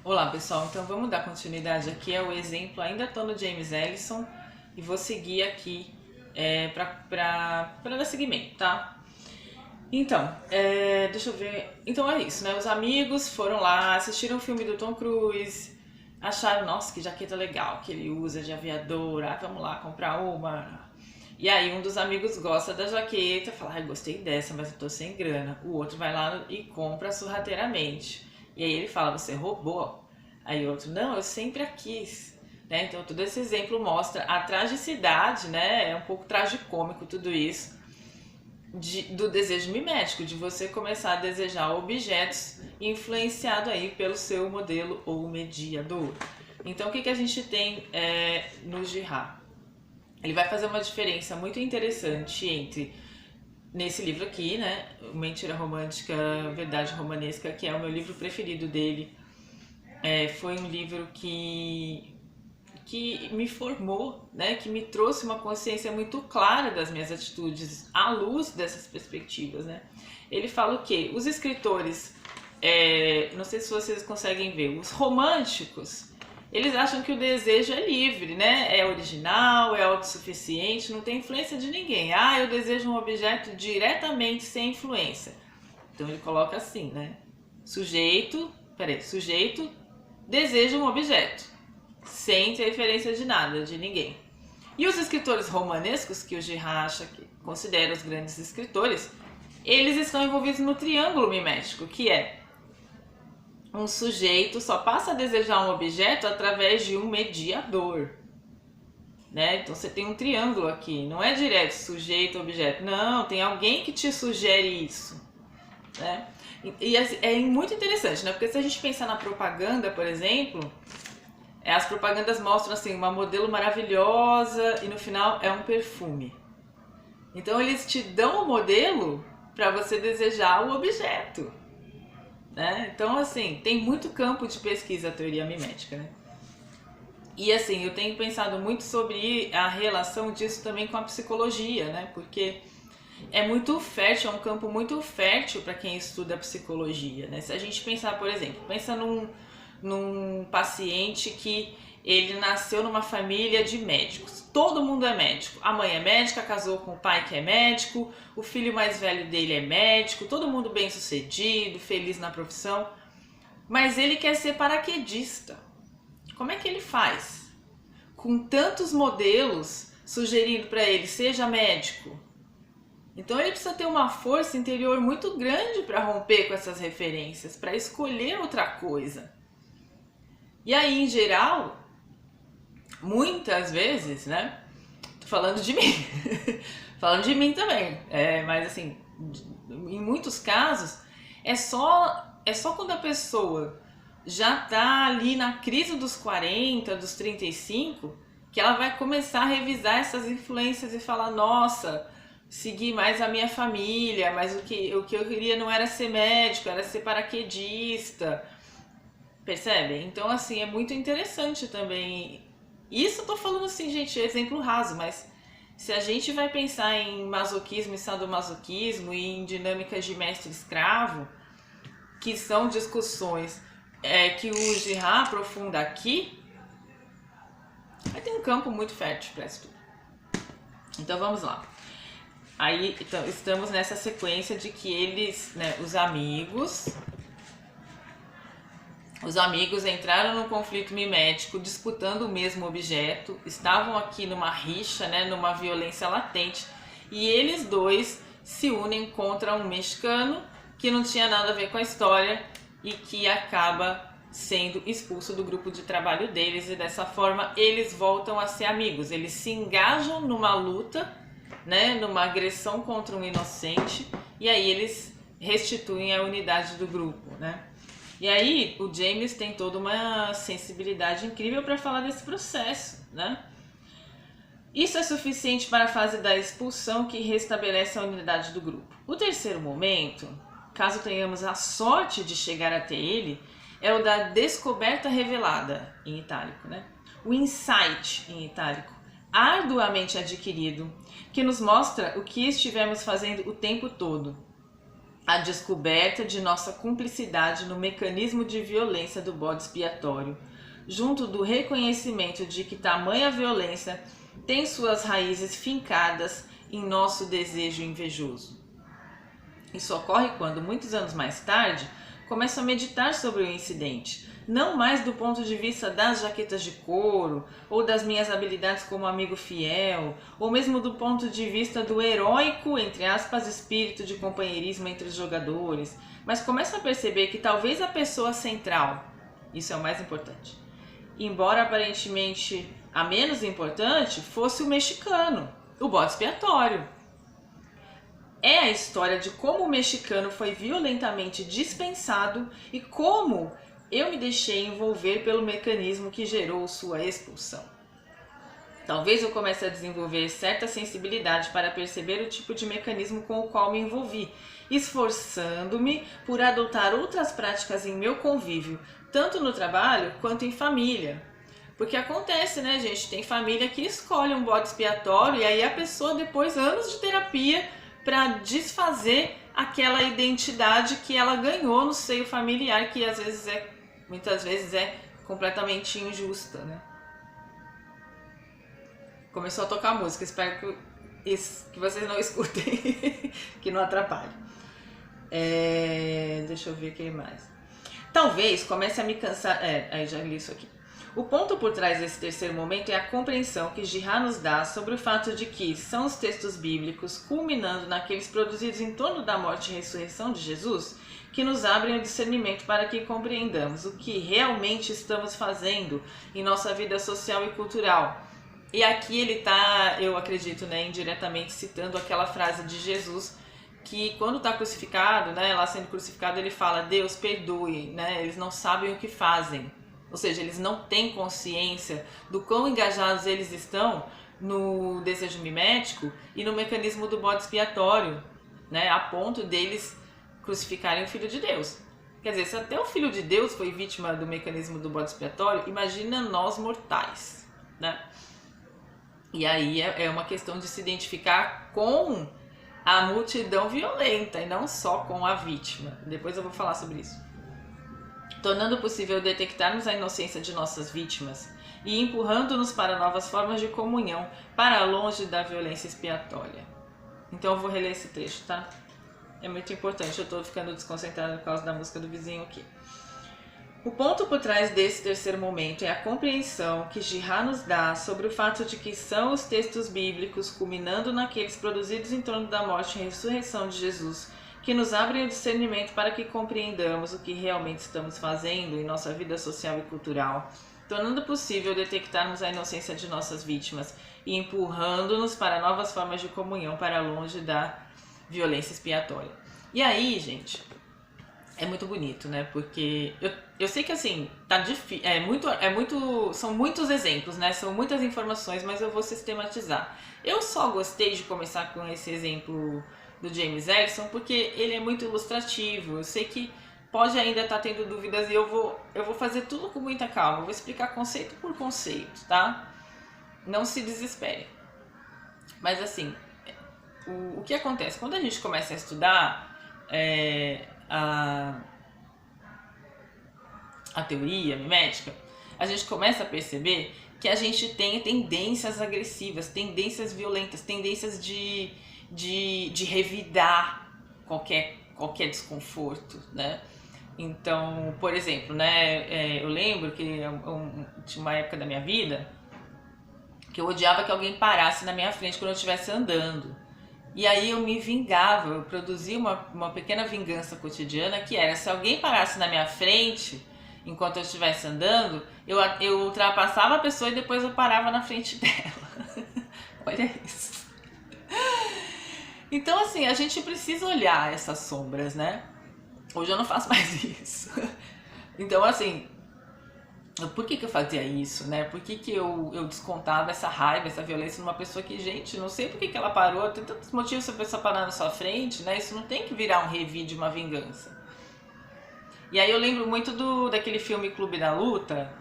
Olá pessoal, então vamos dar continuidade aqui ao exemplo, ainda estou no James Ellison e vou seguir aqui para dar seguimento, tá? Então, deixa eu ver, então é isso, né? Os amigos foram lá, assistiram o filme do Tom Cruise, acharam, nossa, que jaqueta legal que ele usa de aviador, vamos lá comprar uma. E aí um dos amigos gosta da jaqueta, fala, gostei dessa, mas eu tô sem grana. O outro vai lá e compra sorrateiramente. E aí ele fala, você roubou? Aí o outro, não, eu sempre a quis. Né? Então todo esse exemplo mostra a tragicidade, né? É um pouco tragicômico tudo isso, do desejo mimético, de você começar a desejar objetos influenciado aí pelo seu modelo ou mediador. Então o que a gente tem no Jihad? Ele vai fazer uma diferença muito interessante entre, nesse livro aqui, né, Mentira Romântica, Verdade Romanesca, que é o meu livro preferido dele. Foi um livro que me formou, né, que me trouxe uma consciência muito clara das minhas atitudes à luz dessas perspectivas, né. Ele fala o quê? Os escritores, não sei se vocês conseguem ver, os românticos, eles acham que o desejo é livre, né? É original, é autossuficiente, não tem influência de ninguém. Eu desejo um objeto diretamente sem influência. Então ele coloca assim, né? Sujeito deseja um objeto, sem interferência de nada, de ninguém. E os escritores romanescos, que o Giracha considera os grandes escritores, eles estão envolvidos no triângulo mimético, que é um sujeito só passa a desejar um objeto através de um mediador, né? Então você tem um triângulo aqui, não é direto sujeito, objeto, não, tem alguém que te sugere isso, né? E é muito interessante, né? Porque se a gente pensar na propaganda, por exemplo, as propagandas mostram assim uma modelo maravilhosa e no final é um perfume. Então eles te dão o modelo para você desejar o objeto. Né? Então, assim, tem muito campo de pesquisa a teoria mimética, né? E assim, eu tenho pensado muito sobre a relação disso também com a psicologia, né? Porque é muito fértil, é um campo muito fértil para quem estuda psicologia, né? Se a gente pensar, por exemplo, pensa num paciente que ele nasceu numa família de médicos. Todo mundo é médico. A mãe é médica, casou com o pai que é médico, o filho mais velho dele é médico, todo mundo bem sucedido, feliz na profissão. Mas ele quer ser paraquedista. Como é que ele faz? Com tantos modelos sugerindo para ele, seja médico. Então ele precisa ter uma força interior muito grande para romper com essas referências, para escolher outra coisa. E aí, em geral, muitas vezes, né? Tô falando de mim, falando de mim também, mas assim, em muitos casos, é só quando a pessoa já tá ali na crise dos 40, dos 35, que ela vai começar a revisar essas influências e falar, nossa, segui mais a minha família, mas o que eu queria não era ser médico, era ser paraquedista. Percebe? Então, assim, é muito interessante também. Isso eu tô falando assim, gente, exemplo raso, mas se a gente vai pensar em masoquismo e sadomasoquismo e em dinâmicas de mestre-escravo, que são discussões que o Jihad aprofunda aqui, aí tem um campo muito fértil para estudo. Então vamos lá. Aí então, estamos nessa sequência de que eles, né, os amigos entraram num conflito mimético, disputando o mesmo objeto, estavam aqui numa rixa, né, numa violência latente, e eles dois se unem contra um mexicano que não tinha nada a ver com a história e que acaba sendo expulso do grupo de trabalho deles, e dessa forma eles voltam a ser amigos, eles se engajam numa luta, né, numa agressão contra um inocente, e aí eles restituem a unidade do grupo, né? E aí o James tem toda uma sensibilidade incrível para falar desse processo, né? Isso é suficiente para a fase da expulsão, que restabelece a unidade do grupo. O terceiro momento, caso tenhamos a sorte de chegar até ele, é o da descoberta revelada, em itálico, né? O insight, em itálico, arduamente adquirido, que nos mostra o que estivemos fazendo o tempo todo. a descoberta de nossa cumplicidade no mecanismo de violência do bode expiatório, junto do reconhecimento de que tamanha violência tem suas raízes fincadas em nosso desejo invejoso. Isso ocorre quando, muitos anos mais tarde, começo a meditar sobre o incidente, não mais do ponto de vista das jaquetas de couro, ou das minhas habilidades como amigo fiel, ou mesmo do ponto de vista do heróico, entre aspas, espírito de companheirismo entre os jogadores, mas começo a perceber que talvez a pessoa central, isso é o mais importante, embora aparentemente a menos importante, fosse o mexicano, o bode expiatório. É a história de como o mexicano foi violentamente dispensado e como eu me deixei envolver pelo mecanismo que gerou sua expulsão. Talvez eu comece a desenvolver certa sensibilidade para perceber o tipo de mecanismo com o qual me envolvi, esforçando-me por adotar outras práticas em meu convívio, tanto no trabalho quanto em família. Porque acontece, né, gente? Tem família que escolhe um bode expiatório e aí a pessoa, depois anos de terapia, para desfazer aquela identidade que ela ganhou no seio familiar, que às vezes muitas vezes é completamente injusta, né? Começou a tocar música, espero que vocês não escutem, que não atrapalhe. Deixa eu ver o que mais. Talvez comece a me cansar. Aí já li isso aqui. O ponto por trás desse terceiro momento é a compreensão que Girard nos dá sobre o fato de que são os textos bíblicos, culminando naqueles produzidos em torno da morte e ressurreição de Jesus, que nos abrem o discernimento para que compreendamos o que realmente estamos fazendo em nossa vida social e cultural. E aqui ele está, eu acredito, né, indiretamente citando aquela frase de Jesus, que quando está crucificado, né, lá sendo crucificado, ele fala: Deus, perdoe, né, eles não sabem o que fazem. Ou seja, eles não têm consciência do quão engajados eles estão no desejo mimético e no mecanismo do bode expiatório, né, a ponto deles crucificarem o Filho de Deus. Quer dizer, se até o Filho de Deus foi vítima do mecanismo do bode expiatório, imagina nós mortais, né? E aí é uma questão de se identificar com a multidão violenta e não só com a vítima. Depois eu vou falar sobre isso. Tornando possível detectarmos a inocência de nossas vítimas e empurrando-nos para novas formas de comunhão, para longe da violência expiatória. Então eu vou reler esse trecho, tá? É muito importante, eu tô ficando desconcentrada por causa da música do vizinho aqui. O ponto por trás desse terceiro momento é a compreensão que Girard nos dá sobre o fato de que são os textos bíblicos, culminando naqueles produzidos em torno da morte e ressurreição de Jesus, que nos abrem o discernimento para que compreendamos o que realmente estamos fazendo em nossa vida social e cultural, tornando possível detectarmos a inocência de nossas vítimas e empurrando-nos para novas formas de comunhão para longe da violência expiatória. E aí, gente, é muito bonito, né? Porque eu sei que assim, tá difícil, são muitos exemplos, né? São muitas informações, mas eu vou sistematizar. Eu só gostei de começar com esse exemplo do James Ellison porque ele é muito ilustrativo. Eu sei que pode ainda estar tendo dúvidas e eu vou fazer tudo com muita calma. Eu vou explicar conceito por conceito, tá? Não se desespere. Mas assim, o que acontece? Quando a gente começa a estudar a teoria mimética, a gente começa a perceber que a gente tem tendências agressivas, tendências violentas, tendências de revidar qualquer desconforto, né? Então, por exemplo, né, eu lembro que tinha uma época da minha vida que eu odiava que alguém parasse na minha frente quando eu estivesse andando. E aí eu me vingava, eu produzia uma pequena vingança cotidiana, que era: se alguém parasse na minha frente enquanto eu estivesse andando, eu ultrapassava a pessoa e depois eu parava na frente dela. Olha isso. Então assim, a gente precisa olhar essas sombras, né? Hoje eu não faço mais isso. Então assim, por que eu fazia isso, né? Por que eu descontava essa raiva, essa violência numa pessoa que, gente, não sei por que ela parou, tem tantos motivos pra pessoa parar na sua frente, né? Isso não tem que virar um revide, uma vingança. E aí eu lembro muito daquele filme Clube da Luta,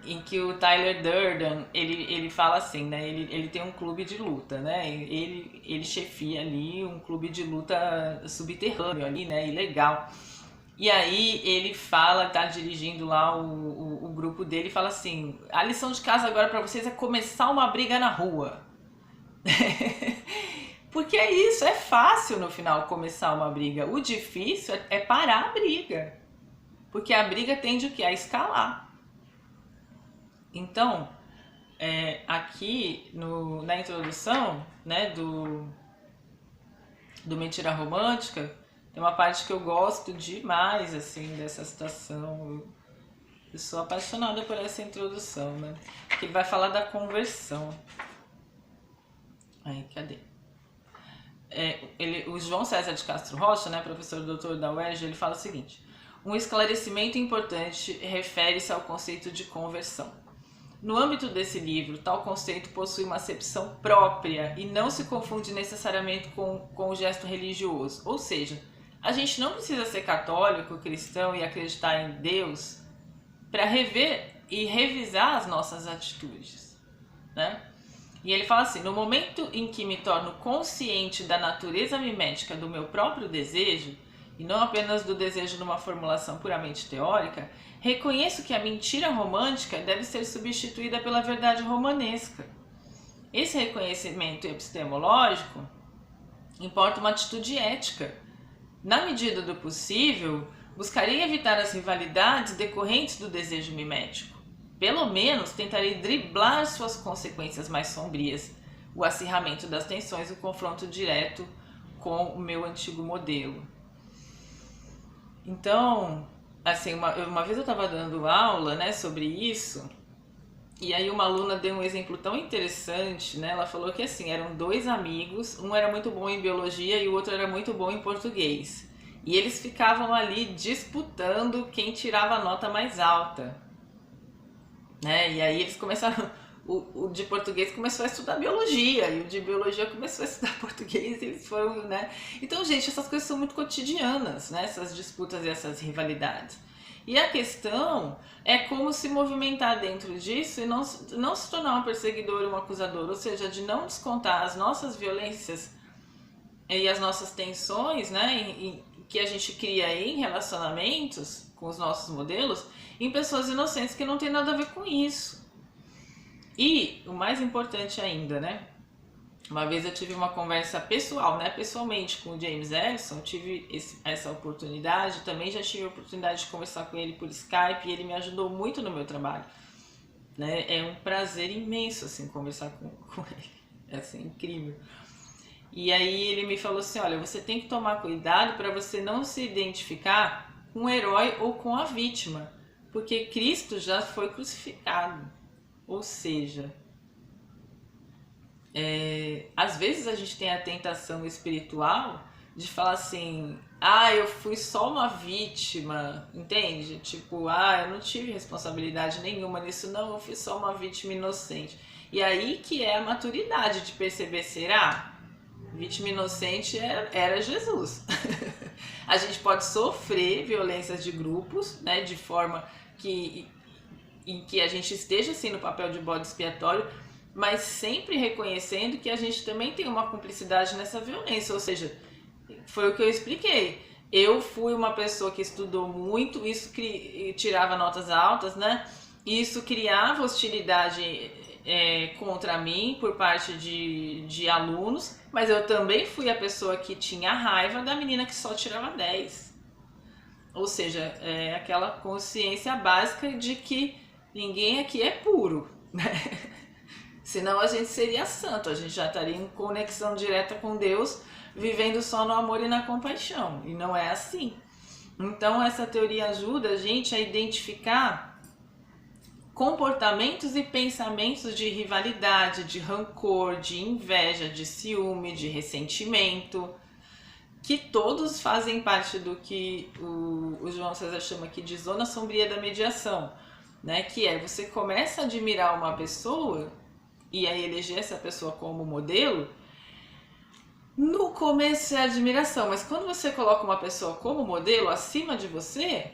em que o Tyler Durden, ele fala assim, né? Ele tem um clube de luta, né? Ele chefia ali um clube de luta subterrâneo ali, né? Ilegal. E aí ele fala, tá dirigindo lá o grupo dele e fala assim, a lição de casa agora pra vocês é começar uma briga na rua. Porque é isso, é fácil no final começar uma briga. O difícil é parar a briga. Porque a briga tende o quê? A escalar. Então, aqui na introdução, né, do Mentira Romântica, tem uma parte que eu gosto demais, assim, dessa situação. Eu sou apaixonada por essa introdução, né? Que ele vai falar da conversão. Aí, cadê? O João César de Castro Rocha, né, professor doutor da UERJ, ele fala o seguinte: um esclarecimento importante refere-se ao conceito de conversão. No âmbito desse livro, tal conceito possui uma acepção própria e não se confunde necessariamente com o gesto religioso. Ou seja, a gente não precisa ser católico, cristão e acreditar em Deus para rever e revisar as nossas atitudes, né? E ele fala assim: no momento em que me torno consciente da natureza mimética do meu próprio desejo, e não apenas do desejo numa formulação puramente teórica, reconheço que a mentira romântica deve ser substituída pela verdade romanesca. Esse reconhecimento epistemológico importa uma atitude ética. Na medida do possível, buscarei evitar as rivalidades decorrentes do desejo mimético. Pelo menos tentarei driblar suas consequências mais sombrias, o acirramento das tensões, o confronto direto com o meu antigo modelo. Então, assim, uma vez eu estava dando aula, né, sobre isso, e aí uma aluna deu um exemplo tão interessante, né? Ela falou que assim, eram dois amigos, um era muito bom em biologia e o outro era muito bom em português. E eles ficavam ali disputando quem tirava a nota mais alta, né? E aí eles começaram, o de português começou a estudar biologia e o de biologia começou a estudar português e eles foram, né? Então, gente, essas coisas são muito cotidianas, né? Essas disputas e essas rivalidades. E a questão é como se movimentar dentro disso e não se tornar um perseguidor e um acusador, ou seja, de não descontar as nossas violências e as nossas tensões, né, que a gente cria em relacionamentos com os nossos modelos, em pessoas inocentes que não tem nada a ver com isso. E o mais importante ainda, né? Uma vez eu tive uma conversa pessoal, né? Pessoalmente com o James Ellison, tive essa oportunidade. Também já tive a oportunidade de conversar com ele por Skype e ele me ajudou muito no meu trabalho, né? É um prazer imenso, assim, conversar com ele. É, assim, incrível. E aí ele me falou assim, olha, você tem que tomar cuidado para você não se identificar com o herói ou com a vítima, porque Cristo já foi crucificado. Ou seja, às vezes a gente tem a tentação espiritual de falar assim, eu fui só uma vítima, entende? Tipo, eu não tive responsabilidade nenhuma nisso, não, eu fui só uma vítima inocente. E aí que é a maturidade de perceber, será? Vítima inocente era Jesus. A gente pode sofrer violências de grupos, né, de forma em que a gente esteja assim no papel de bode expiatório, mas sempre reconhecendo que a gente também tem uma cumplicidade nessa violência, ou seja, foi o que eu expliquei. Eu fui uma pessoa que estudou muito, isso tirava notas altas, né? Isso criava hostilidade contra mim por parte de alunos, mas eu também fui a pessoa que tinha raiva da menina que só tirava 10. Ou seja, aquela consciência básica de que ninguém aqui é puro, né? Senão a gente seria santo, a gente já estaria em conexão direta com Deus, vivendo só no amor e na compaixão, e não é assim. Então essa teoria ajuda a gente a identificar comportamentos e pensamentos de rivalidade, de rancor, de inveja, de ciúme, de ressentimento, que todos fazem parte do que o João César chama aqui de zona sombria da mediação, né? Que é, você começa a admirar uma pessoa e a eleger essa pessoa como modelo. No começo é admiração, mas quando você coloca uma pessoa como modelo acima de você,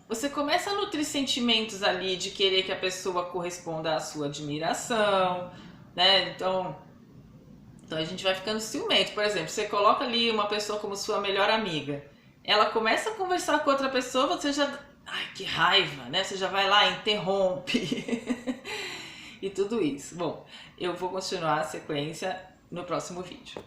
você começa a nutrir sentimentos ali de querer que a pessoa corresponda à sua admiração, né? Então a gente vai ficando ciumento. Por exemplo, você coloca ali uma pessoa como sua melhor amiga, ela começa a conversar com outra pessoa, você já... Ai, que raiva, né? Você já vai lá, interrompe. E tudo isso. Bom, eu vou continuar a sequência no próximo vídeo.